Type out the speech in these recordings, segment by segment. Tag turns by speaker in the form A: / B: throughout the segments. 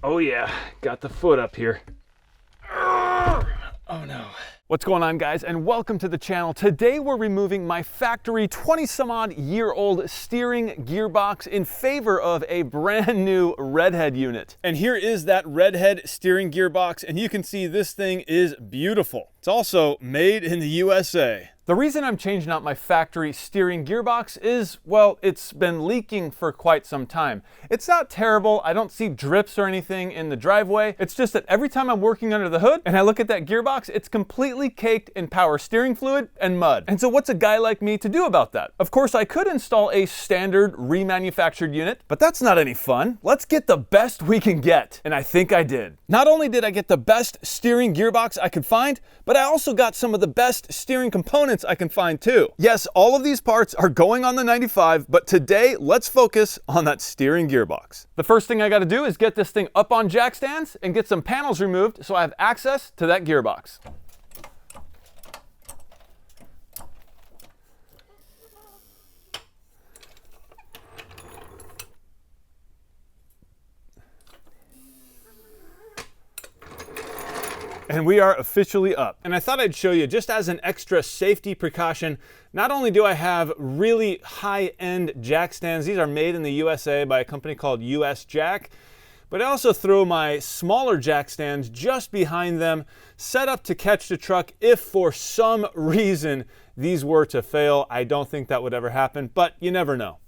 A: Oh yeah, got the foot up here. Oh no. What's going on, guys, and welcome to the channel. Today we're removing my factory 20-some-odd-year-old steering gearbox in favor of a brand new RedHead unit. And here is that RedHead steering gearbox, and you can see this thing is beautiful. It's also made in the USA. The reason I'm changing out my factory steering gearbox is, well, it's been leaking for quite some time. It's not terrible. I don't see drips or anything in the driveway. It's just that every time I'm working under the hood and I look at that gearbox, it's completely caked in power steering fluid and mud. And so what's a guy like me to do about that? Of course, I could install a standard remanufactured unit, but that's not any fun. Let's get the best we can get. And I think I did. Not only did I get the best steering gearbox I could find, but I also got some of the best steering components I can find too. Yes, all of these parts are going on the 95, but today let's focus on that steering gearbox. The first thing I got to do is get this thing up on jack stands and get some panels removed so I have access to that gearbox. And we are officially up. And I thought I'd show you, just as an extra safety precaution, not only do I have really high-end jack stands, these are made in the USA by a company called US Jack, but I also throw my smaller jack stands just behind them, set up to catch the truck if for some reason these were to fail. I don't think that would ever happen, but you never know.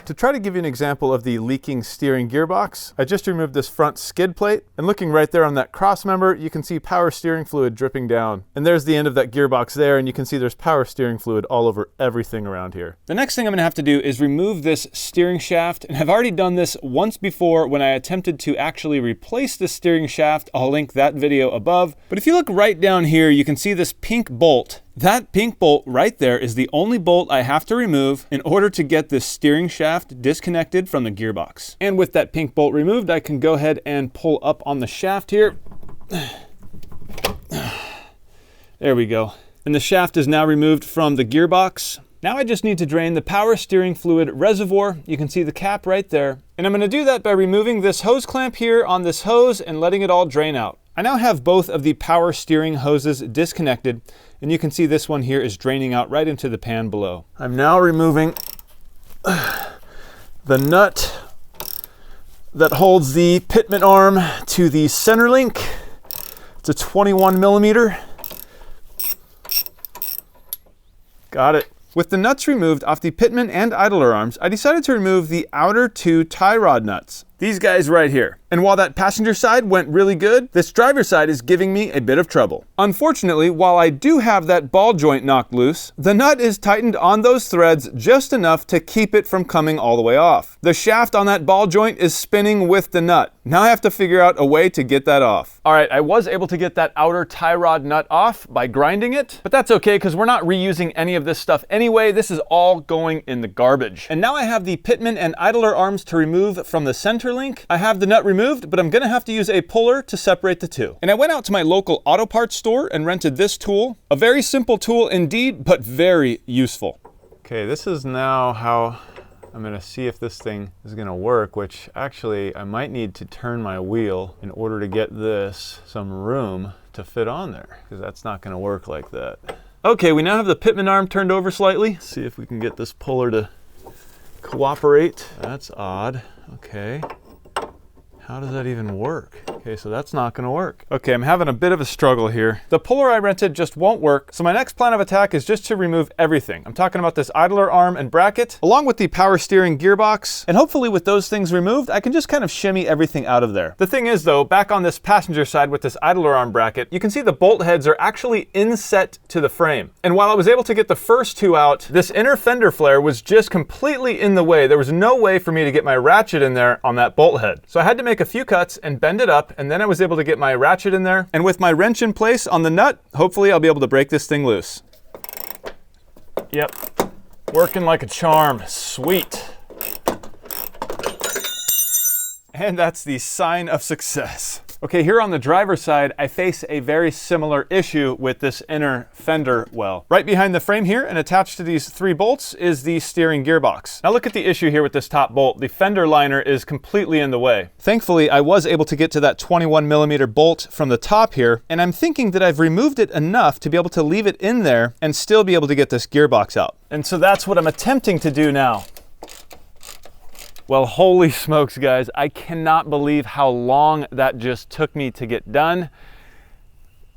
A: To try to give you an example of the leaking steering gearbox, I just removed this front skid plate, and looking right there on that cross member, you can see power steering fluid dripping down. And there's the end of that gearbox there, and you can see there's power steering fluid all over everything around here. The next thing I'm gonna have to do is remove this steering shaft, and I've already done this once before when I attempted to actually replace the steering shaft. I'll link that video above. But if you look right down here, you can see this pink bolt. That pink bolt right there is the only bolt I have to remove in order to get this steering shaft disconnected from the gearbox. And with that pink bolt removed, I can go ahead and pull up on the shaft here. There we go. And the shaft is now removed from the gearbox. Now I just need to drain the power steering fluid reservoir. You can see the cap right there. And I'm going to do that by removing this hose clamp here on this hose and letting it all drain out. I now have both of the power steering hoses disconnected, and you can see this one here is draining out right into the pan below. I'm now removing the nut that holds the Pitman arm to the center link. It's a 21 millimeter. Got it. With the nuts removed off the Pitman and idler arms, I decided to remove the outer two tie rod nuts. These guys right here. And while that passenger side went really good, this driver side is giving me a bit of trouble. Unfortunately, while I do have that ball joint knocked loose, the nut is tightened on those threads just enough to keep it from coming all the way off. The shaft on that ball joint is spinning with the nut. Now I have to figure out a way to get that off. All right, I was able to get that outer tie rod nut off by grinding it, but that's okay because we're not reusing any of this stuff anyway. This is all going in the garbage. And now I have the Pitman and idler arms to remove from the center link. I have the nut removed, but I'm gonna have to use a puller to separate the two. And I went out to my local auto parts store and rented this tool. A very simple tool indeed, but very useful. Okay, this is now how I'm gonna see if this thing is gonna work, which actually I might need to turn my wheel in order to get this some room to fit on there, because that's not gonna work like that. Okay, we now have the Pitman arm turned over slightly. See if we can get this puller to cooperate. That's odd. Okay. How does that even work? Okay, so that's not gonna work. Okay, I'm having a bit of a struggle here. The puller I rented just won't work, so my next plan of attack is just to remove everything. I'm talking about this idler arm and bracket, along with the power steering gearbox, and hopefully with those things removed, I can just kind of shimmy everything out of there. The thing is though, back on this passenger side with this idler arm bracket, you can see the bolt heads are actually inset to the frame. And while I was able to get the first two out, this inner fender flare was just completely in the way. There was no way for me to get my ratchet in there on that bolt head. So I had to make a few cuts and bend it up, and then I was able to get my ratchet in there. And with my wrench in place on the nut, hopefully I'll be able to break this thing loose. Yep, working like a charm. Sweet. And that's the sign of success. Okay, here on the driver's side, I face a very similar issue with this inner fender well. Right behind the frame here and attached to these 3 bolts is the steering gearbox. Now look at the issue here with this top bolt. The fender liner is completely in the way. Thankfully, I was able to get to that 21mm bolt from the top here, and I'm thinking that I've removed it enough to be able to leave it in there and still be able to get this gearbox out. And so that's what I'm attempting to do now. Well, holy smokes, guys. I cannot believe how long that just took me to get done.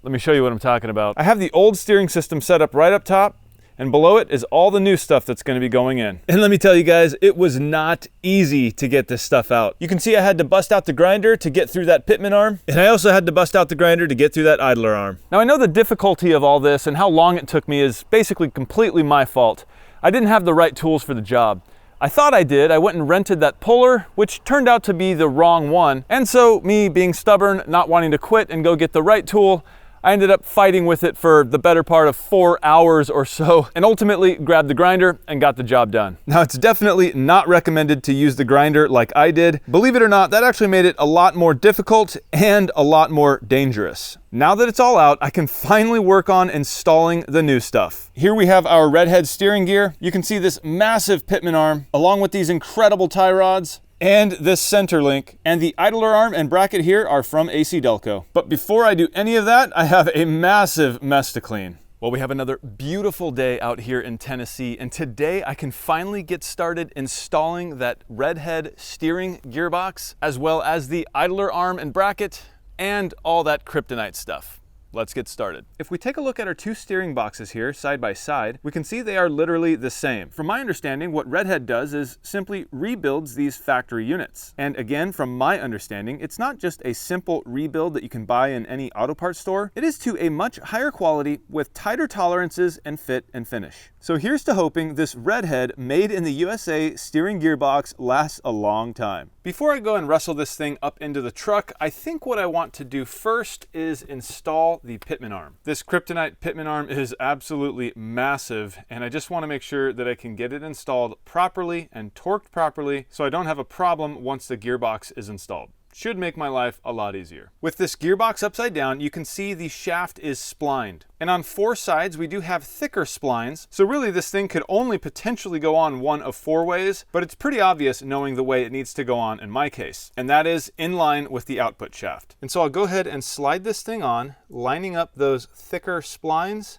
A: Let me show you what I'm talking about. I have the old steering system set up right up top, and below it is all the new stuff that's going to be going in. And let me tell you guys, it was not easy to get this stuff out. You can see I had to bust out the grinder to get through that Pitman arm, and I also had to bust out the grinder to get through that idler arm. Now I know the difficulty of all this and how long it took me is basically completely my fault. I didn't have the right tools for the job. I thought I did. I went and rented that puller, which turned out to be the wrong one. And so me being stubborn, not wanting to quit and go get the right tool, I ended up fighting with it for the better part of 4 hours or so, and ultimately grabbed the grinder and got the job done. Now, it's definitely not recommended to use the grinder like I did. Believe it or not, that actually made it a lot more difficult and a lot more dangerous. Now that it's all out, I can finally work on installing the new stuff. Here we have our RedHead steering gear. You can see this massive Pitman arm, along with these incredible tie rods, and this center link, and the idler arm and bracket here are from ACDelco. But before I do any of that, I have a massive mess to clean. Well, we have another beautiful day out here in Tennessee, and today I can finally get started installing that RedHead steering gearbox, as well as the idler arm and bracket, and all that Kryptonite stuff. Let's get started. If we take a look at our 2 steering boxes here side by side, we can see they are literally the same. From my understanding, what RedHead does is simply rebuilds these factory units. And again, from my understanding, it's not just a simple rebuild that you can buy in any auto parts store. It is to a much higher quality with tighter tolerances and fit and finish. So here's to hoping this RedHead made in the USA steering gearbox lasts a long time. Before I go and wrestle this thing up into the truck, I think what I want to do first is install the Pitman arm. This Kryptonite Pitman arm is absolutely massive, and I just want to make sure that I can get it installed properly and torqued properly so I don't have a problem once the gearbox is installed. Should make my life a lot easier. With this gearbox upside down, you can see the shaft is splined. And on 4 sides, we do have thicker splines. So really this thing could only potentially go on one of 4 ways, but it's pretty obvious knowing the way it needs to go on in my case. And that is in line with the output shaft. And so I'll go ahead and slide this thing on, lining up those thicker splines.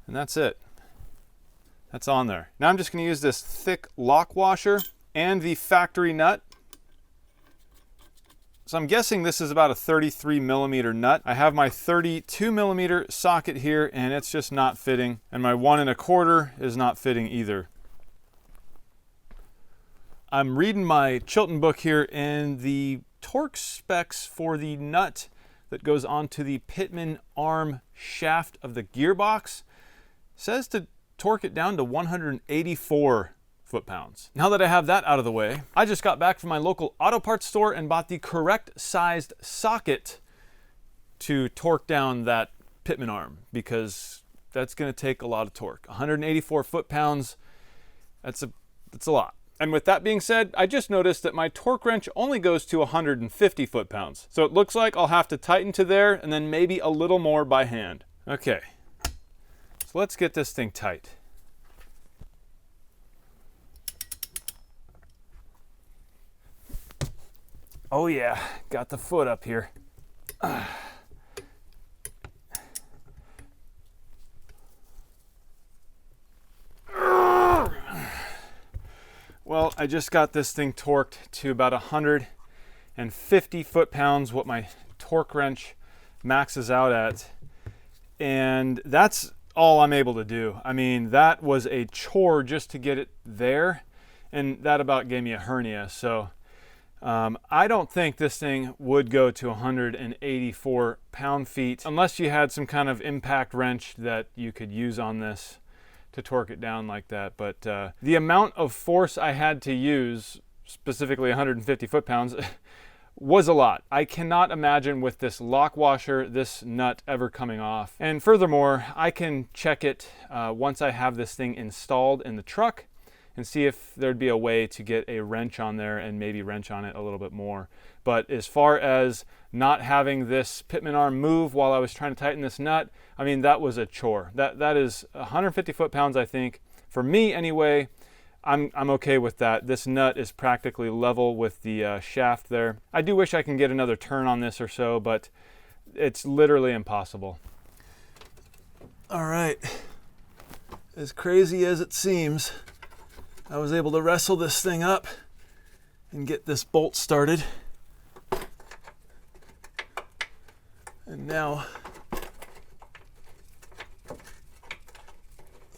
A: And that's it. That's on there. Now I'm just going to use this thick lock washer and the factory nut. So I'm guessing this is about a 33mm nut. I have my 32mm socket here, and it's just not fitting. And my 1 1/4 is not fitting either. I'm reading my Chilton book here, and the torque specs for the nut that goes onto the Pitman arm shaft of the gearbox says to torque it down to 184 foot-pounds. Now that I have that out of the way, I just got back from my local auto parts store and bought the correct sized socket to torque down that Pitman arm, because that's going to take a lot of torque. 184 foot-pounds, that's a lot. And with that being said, I just noticed that my torque wrench only goes to 150 foot-pounds. So it looks like I'll have to tighten to there and then maybe a little more by hand. Okay, so let's get this thing tight. Oh yeah, got the foot up here. Well, I just got this thing torqued to about 150 foot-pounds, what my torque wrench maxes out at. And that's all I'm able to do. I mean, that was a chore just to get it there, and that about gave me a hernia. So I don't think this thing would go to 184 pound-feet unless you had some kind of impact wrench that you could use on this to torque it down like that. But the amount of force I had to use, specifically 150 foot-pounds, was a lot. I cannot imagine with this lock washer, this nut ever coming off. And furthermore, I can check it once I have this thing installed in the truck and see if there'd be a way to get a wrench on there and maybe wrench on it a little bit more. But as far as not having this Pitman arm move while I was trying to tighten this nut, I mean, that was a chore. That is 150 foot-pounds, I think. For me anyway, I'm okay with that. This nut is practically level with the shaft there. I do wish I can get another turn on this or so, but it's literally impossible. All right, as crazy as it seems, I was able to wrestle this thing up and get this bolt started. And now,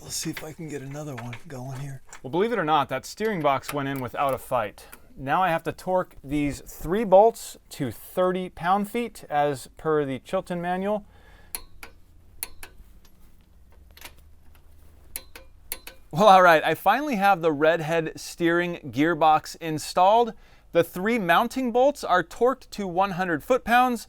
A: let's see if I can get another one going here. Well, believe it or not, that steering box went in without a fight. Now I have to torque these 3 bolts to 30 pound-feet as per the Chilton manual. Well, all right, I finally have the RedHead steering gearbox installed. The 3 mounting bolts are torqued to 100 foot-pounds.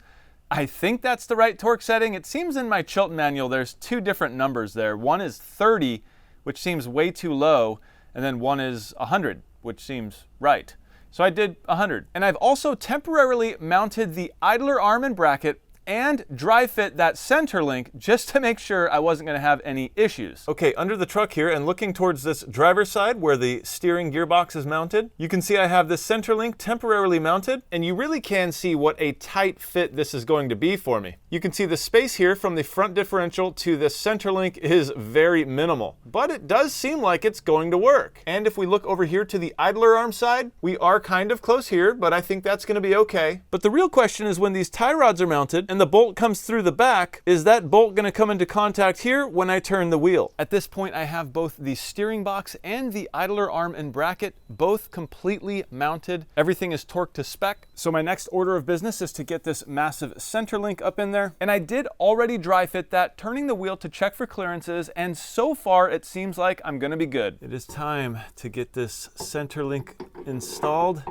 A: I think that's the right torque setting. It seems in my Chilton manual there's 2 different numbers there. One is 30, which seems way too low, and then one is 100, which seems right. So I did 100. And I've also temporarily mounted the idler arm and bracket and dry fit that center link just to make sure I wasn't going to have any issues. Okay, under the truck here and looking towards this driver's side where the steering gearbox is mounted, you can see I have this center link temporarily mounted, and you really can see what a tight fit this is going to be for me. You can see the space here from the front differential to this center link is very minimal, but it does seem like it's going to work. And if we look over here to the idler arm side, we are kind of close here, but I think that's going to be okay. But the real question is when these tie rods are mounted and the bolt comes through the back, is that bolt going to come into contact here when I turn the wheel? At this point, I have both the steering box and the idler arm and bracket both completely mounted. Everything is torqued to spec. So my next order of business is to get this massive center link up in there. And I did already dry fit that, turning the wheel to check for clearances, and so far it seems like I'm going to be good. It is time to get this center link installed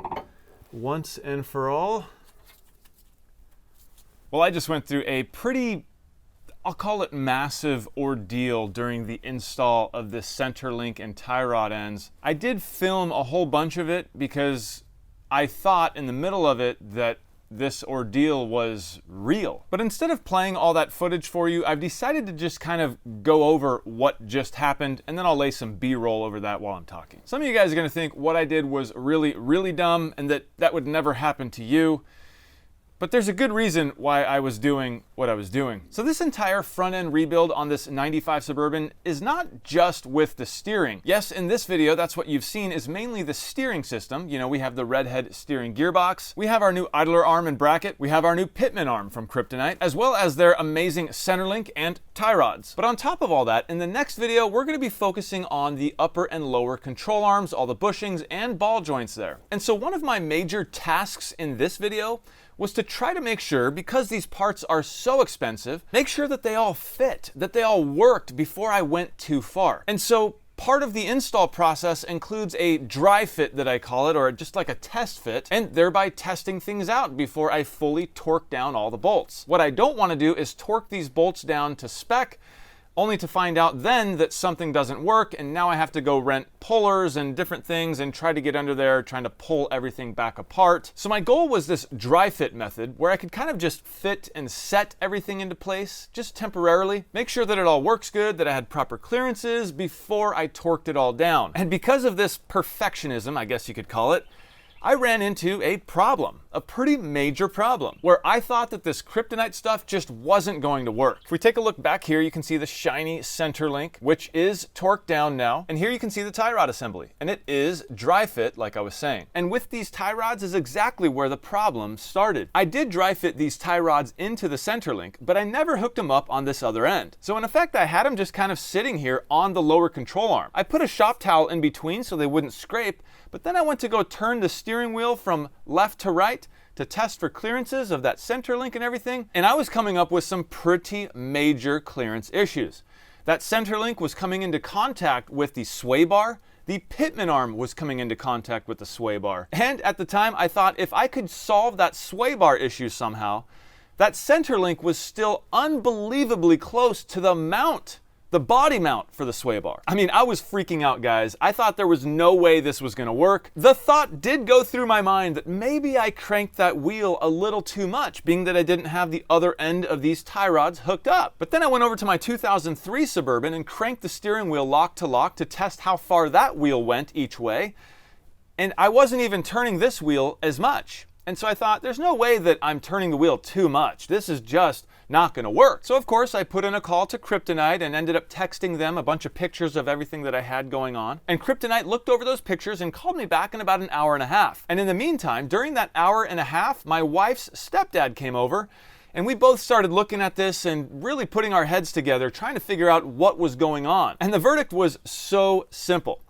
A: once and for all. Well, I just went through a pretty, I'll call it massive ordeal during the install of this center link and tie rod ends. I did film a whole bunch of it because I thought in the middle of it that this ordeal was real. But instead of playing all that footage for you, I've decided to just kind of go over what just happened, and then I'll lay some B-roll over that while I'm talking. Some of you guys are gonna think what I did was really, really dumb and that would never happen to you. But there's a good reason why I was doing what I was doing. So this entire front end rebuild on this 95 Suburban is not just with the steering. Yes, in this video, that's what you've seen is mainly the steering system. You know, we have the RedHead steering gearbox. We have our new idler arm and bracket. We have our new Pitman arm from Kryptonite, as well as their amazing center link and tie rods. But on top of all that, in the next video, we're gonna be focusing on the upper and lower control arms, all the bushings and ball joints there. And so one of my major tasks in this video was to try to make sure, because these parts are so expensive, make sure that they all fit, that they all worked before I went too far. And so part of the install process includes a dry fit that I call it, or just like a test fit, and thereby testing things out before I fully torque down all the bolts. What I don't want to do is torque these bolts down to spec, only to find out then that something doesn't work, and now I have to go rent pullers and different things and try to get under there trying to pull everything back apart. So my goal was this dry fit method where I could kind of just fit and set everything into place just temporarily, make sure that it all works good, that I had proper clearances before I torqued it all down. And because of this perfectionism, I guess you could call it, I ran into a problem, a pretty major problem, where I thought that this Kryptonite stuff just wasn't going to work. If we take a look back here, you can see the shiny center link, which is torqued down now. And here you can see the tie rod assembly, and it is dry fit, like I was saying. And with these tie rods is exactly where the problem started. I did dry fit these tie rods into the center link, but I never hooked them up on this other end. So in effect, I had them just kind of sitting here on the lower control arm. I put a shop towel in between so they wouldn't scrape, but then I went to go turn the steering wheel from left to right to test for clearances of that center link and everything, and I was coming up with some pretty major clearance issues. That center link was coming into contact with the sway bar. The Pitman arm was coming into contact with the sway bar. And at the time, I thought if I could solve that sway bar issue somehow, that center link was still unbelievably close to the mount the body mount for the sway bar. I mean, I was freaking out, guys. I thought there was no way this was gonna work. The thought did go through my mind that maybe I cranked that wheel a little too much, being that I didn't have the other end of these tie rods hooked up. But then I went over to my 2003 Suburban and cranked the steering wheel lock to test how far that wheel went each way. And I wasn't even turning this wheel as much. And so I thought, there's no way that I'm turning the wheel too much. This is just not gonna work. So of course I put in a call to Kryptonite and ended up texting them a bunch of pictures of everything that I had going on. And Kryptonite looked over those pictures and called me back in about an hour and a half. And in the meantime, during that hour and a half, my wife's stepdad came over and we both started looking at this and really putting our heads together, trying to figure out what was going on. And the verdict was so simple.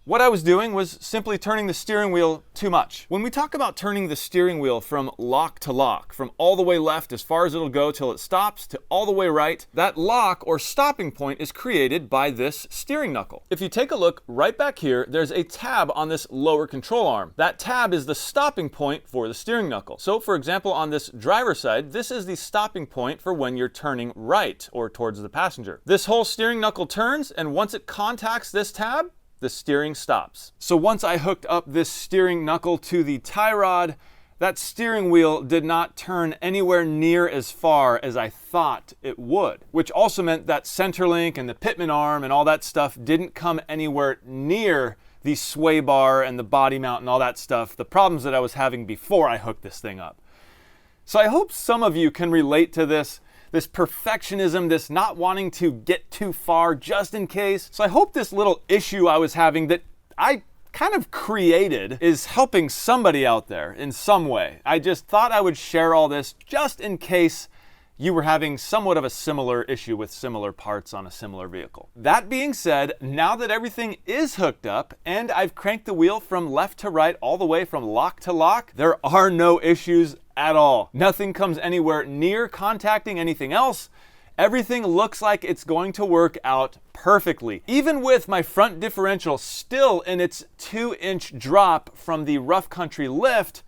A: What I was doing was simply turning the steering wheel too much. When we talk about turning the steering wheel from lock to lock, from all the way left as far as it'll go till it stops to all the way right, that lock or stopping point is created by this steering knuckle. If you take a look right back here, there's a tab on this lower control arm. That tab is the stopping point for the steering knuckle. So for example, on this driver's side, this is the stopping point for when you're turning right or towards the passenger. This whole steering knuckle turns, and once it contacts this tab, the steering stops. So once I hooked up this steering knuckle to the tie rod, that steering wheel did not turn anywhere near as far as I thought it would, which also meant that center link and the Pitman arm and all that stuff didn't come anywhere near the sway bar and the body mount and all that stuff, the problems that I was having before I hooked this thing up. So I hope some of you can relate to this perfectionism, this not wanting to get too far just in case. So I hope this little issue I was having that I kind of created is helping somebody out there in some way. I just thought I would share all this just in case you were having somewhat of a similar issue with similar parts on a similar vehicle. That being said, now that everything is hooked up and I've cranked the wheel from left to right all the way from lock to lock, there are no issues at all. Nothing comes anywhere near contacting anything else. Everything looks like it's going to work out perfectly. Even with my front differential still in its 2-inch drop from the rough country lift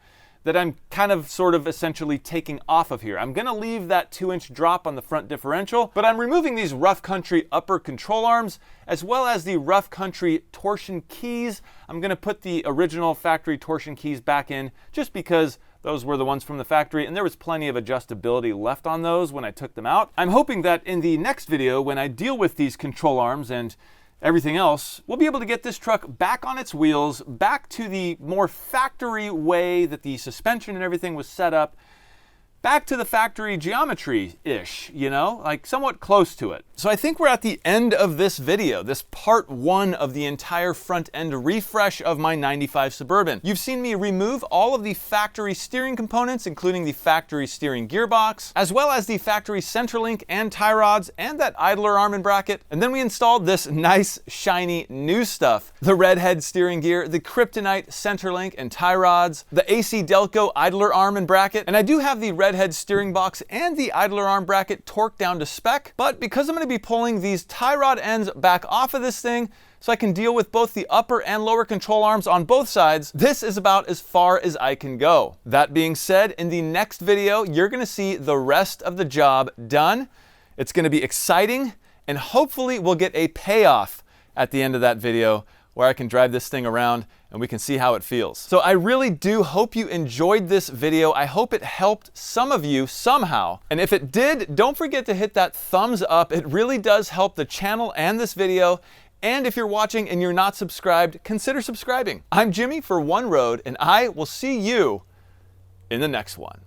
A: that I'm kind of sort of essentially taking off of here. I'm gonna leave that 2-inch drop on the front differential, but I'm removing these rough country upper control arms as well as the rough country torsion keys. I'm gonna put the original factory torsion keys back in just because those were the ones from the factory, and there was plenty of adjustability left on those when I took them out. I'm hoping that in the next video, when I deal with these control arms and everything else, we'll be able to get this truck back on its wheels, back to the more factory way that the suspension and everything was set up, back to the factory geometry-ish, you know, like somewhat close to it. So I think we're at the end of this video, this part 1 of the entire front end refresh of my 95 Suburban. You've seen me remove all of the factory steering components, including the factory steering gearbox, as well as the factory center link and tie rods and that idler arm and bracket. And then we installed this nice, shiny new stuff, the RedHead steering gear, the Kryptonite center link and tie rods, the ACDelco idler arm and bracket. And I do have the RedHead steering box and the idler arm bracket torqued down to spec, but because I'm going to be pulling these tie rod ends back off of this thing so I can deal with both the upper and lower control arms on both sides, this is about as far as I can go. That being said, in the next video, you're going to see the rest of the job done. It's going to be exciting, and hopefully we'll get a payoff at the end of that video where I can drive this thing around and we can see how it feels. So I really do hope you enjoyed this video. I hope it helped some of you somehow. And if it did, don't forget to hit that thumbs up. It really does help the channel and this video. And if you're watching and you're not subscribed, consider subscribing. I'm Jimmy for One Road, and I will see you in the next one.